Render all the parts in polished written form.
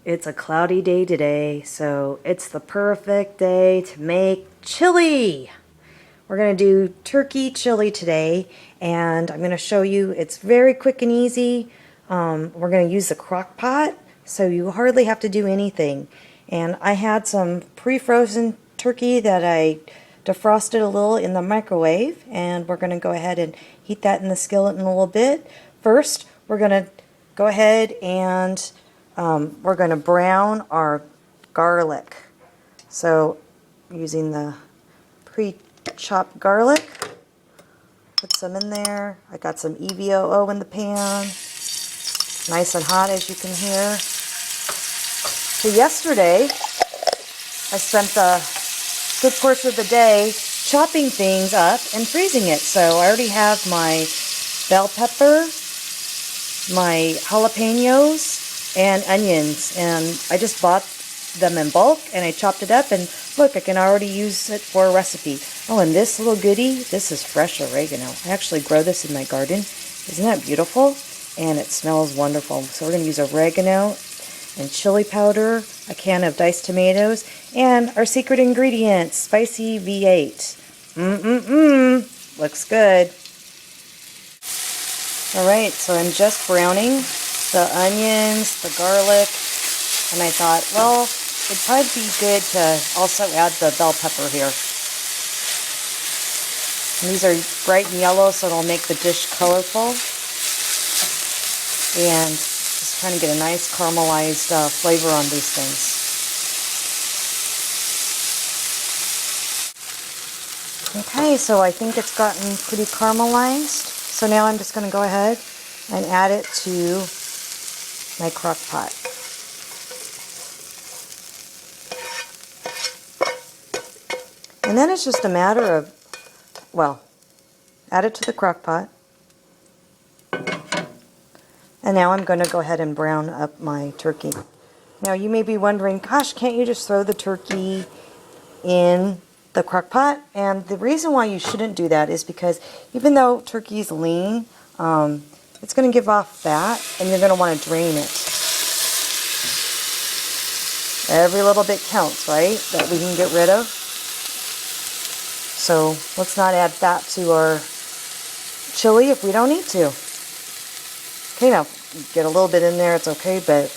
It's a cloudy day today, so it's the perfect day to make chili. We're going to do turkey chili today, and I'm going to show you it's very quick and easy. We're going to use the crock pot, so you hardly have to do anything. And I had some pre-frozen turkey that I defrosted a little in the microwave, and we're going to go ahead and heat that in the skillet in a little bit. First, we're going to go ahead and we're going to brown our garlic. So using the pre-chopped garlic, put some in there. I got some EVOO in the pan, nice and hot as you can hear. So yesterday I spent a good portion of the day chopping things up and freezing it. So I already have my bell pepper, my jalapenos, and onions, and I just bought them in bulk and I chopped it up, and look, I can already use it for a recipe. Oh, and this little goodie, this is fresh oregano. I actually grow this in my garden. Isn't that beautiful? And it smells wonderful. So we're going to use oregano and chili powder, a can of diced tomatoes, and our secret ingredient, spicy V8. Looks good. Alright, so I'm just browning the onions, the garlic, and I thought, well, it'd probably be good to also add the bell pepper here. And these are bright and yellow, so it'll make the dish colorful. And just trying to get a nice caramelized flavor on these things. Okay, so I think it's gotten pretty caramelized. So now I'm just going to go ahead and add it to my crock pot. And then it's just a matter of, well, add it to the crock pot. And now I'm going to go ahead and brown up my turkey. Now you may be wondering, gosh, can't you just throw the turkey in the crock pot? And the reason why you shouldn't do that is because even though turkey is lean, it's going to give off fat, and you're going to want to drain it. Every little bit counts, right? That we can get rid of. So let's not add fat to our chili if we don't need to. Okay, now get a little bit in there, it's okay, but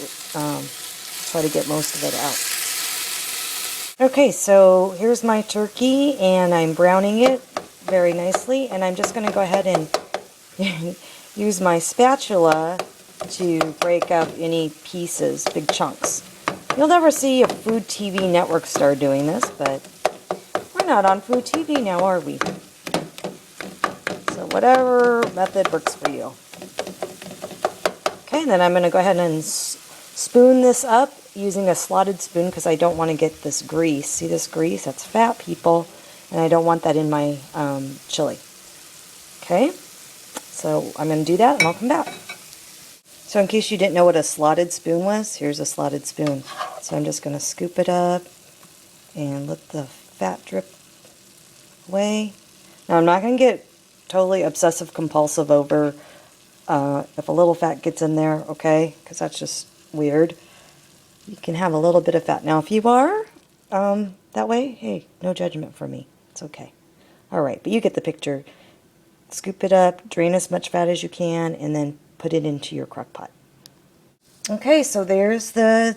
try to get most of it out. Okay, so here's my turkey, and I'm browning it very nicely, and I'm just going to go ahead and use my spatula to break up any pieces, big chunks. You'll never see a Food TV network star doing this, but we're not on Food TV now, are we? So whatever method works for you. Okay, and then I'm going to go ahead and spoon this up using a slotted spoon because I don't want to get this grease. See this grease? That's fat, people, and I don't want that in my chili. Okay, so I'm going to do that and I'll come back. So in case you didn't know what a slotted spoon was, here's a slotted spoon. So I'm just going to scoop it up and let the fat drip away. Now I'm not going to get totally obsessive compulsive over if a little fat gets in there, okay, because that's just weird. You can have a little bit of fat. Now if you are that way, hey, no judgment for me. It's okay. Alright, but you get the picture. Scoop it up, drain as much fat as you can, and then put it into your crock pot. Okay, so there's the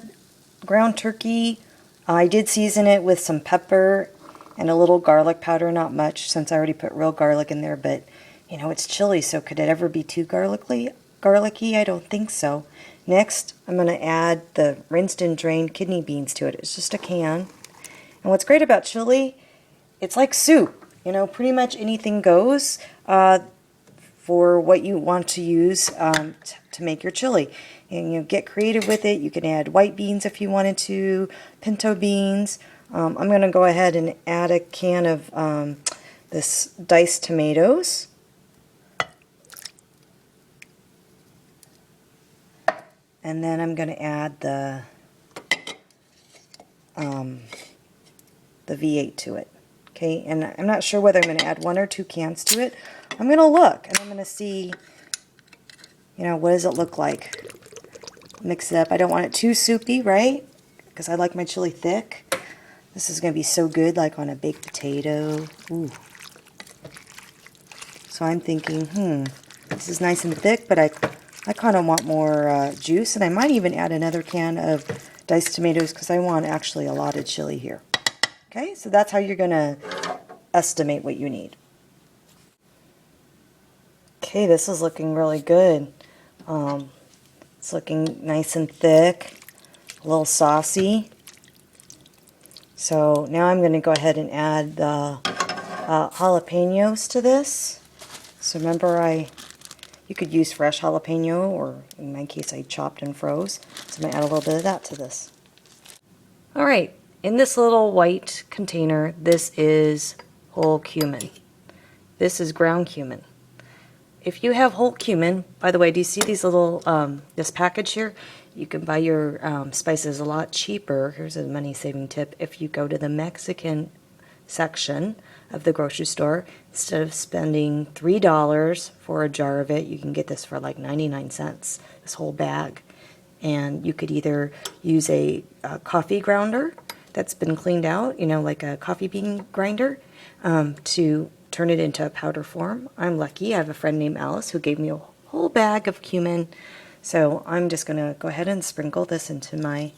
ground turkey. I did season it with some pepper and a little garlic powder, not much since I already put real garlic in there, but you know, it's chili, so could it ever be too garlicky? I don't think so. Next, I'm going to add the rinsed and drained kidney beans to it. It's just a can. And what's great about chili, it's like soup. You know, pretty much anything goes for what you want to use to make your chili. And you get creative with it. You can add white beans if you wanted to, pinto beans. I'm going to go ahead and add a can of this diced tomatoes. And then I'm going to add the V8 to it. Okay, and I'm not sure whether I'm going to add 1 or 2 cans to it. I'm going to look, and I'm going to see, you know, what does it look like? Mix it up. I don't want it too soupy, right? Because I like my chili thick. This is going to be so good, like on a baked potato. Ooh. So I'm thinking, this is nice and thick, but I kind of want more juice, and I might even add another can of diced tomatoes because I want actually a lot of chili here. Okay, so that's how you're going to estimate what you need. Okay, this is looking really good. It's looking nice and thick, a little saucy. So now I'm going to go ahead and add the jalapenos to this. So remember, you could use fresh jalapeno, or in my case I chopped and froze. So I'm going to add a little bit of that to this. Alright, in this little white container, this is whole cumin. This is ground cumin. If you have whole cumin, by the way, do you see these little, this package here? You can buy your spices a lot cheaper. Here's a money-saving tip. If you go to the Mexican section of the grocery store, instead of spending $3 for a jar of it, you can get this for like 99 cents, this whole bag. And you could either use a coffee grinder that's been cleaned out, you know, like a coffee bean grinder, to turn it into a powder form. I'm lucky. I have a friend named Alice who gave me a whole bag of cumin. So I'm just going to go ahead and sprinkle this into my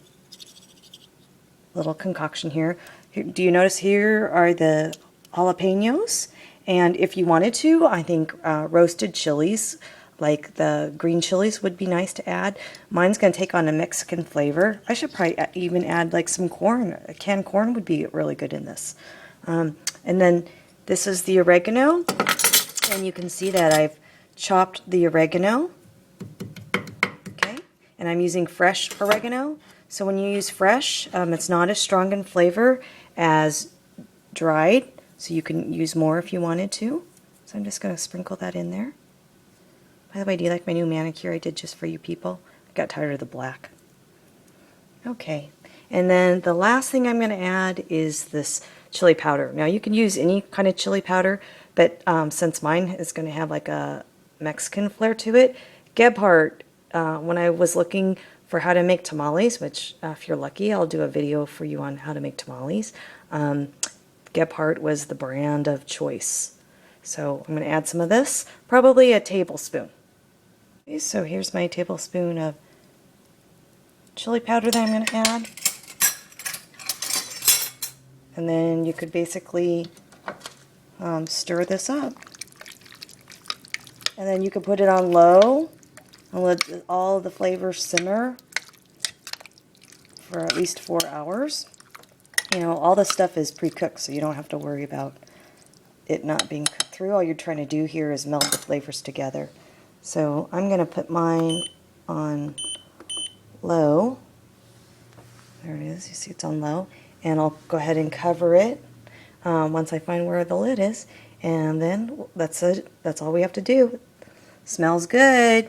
little concoction here. Do you notice here are the jalapenos? And if you wanted to, I think roasted chilies, like the green chilies, would be nice to add. Mine's going to take on a Mexican flavor. I should probably even add like some corn. Canned corn would be really good in this. And then this is the oregano, and you can see that I've chopped the oregano, okay, and I'm using fresh oregano. So when you use fresh, it's not as strong in flavor as dried, so you can use more if you wanted to. So I'm just going to sprinkle that in there. By the way, do you like my new manicure I did just for you people? I got tired of the black. Okay, and then the last thing I'm going to add is this chili powder. Now you can use any kind of chili powder, but since mine is going to have like a Mexican flair to it, Gebhardt, when I was looking for how to make tamales, which if you're lucky I'll do a video for you on how to make tamales, Gebhardt was the brand of choice. So I'm going to add some of this, probably a tablespoon. Okay, so here's my tablespoon of chili powder that I'm going to add. And then you could basically stir this up. And then you could put it on low and let all the flavors simmer for at least 4 hours. You know, all the stuff is pre-cooked, so you don't have to worry about it not being cooked through. All you're trying to do here is meld the flavors together. So I'm going to put mine on low. There it is. You see it's on low. And I'll go ahead and cover it once I find where the lid is. And then that's it. That's all we have to do. Smells good.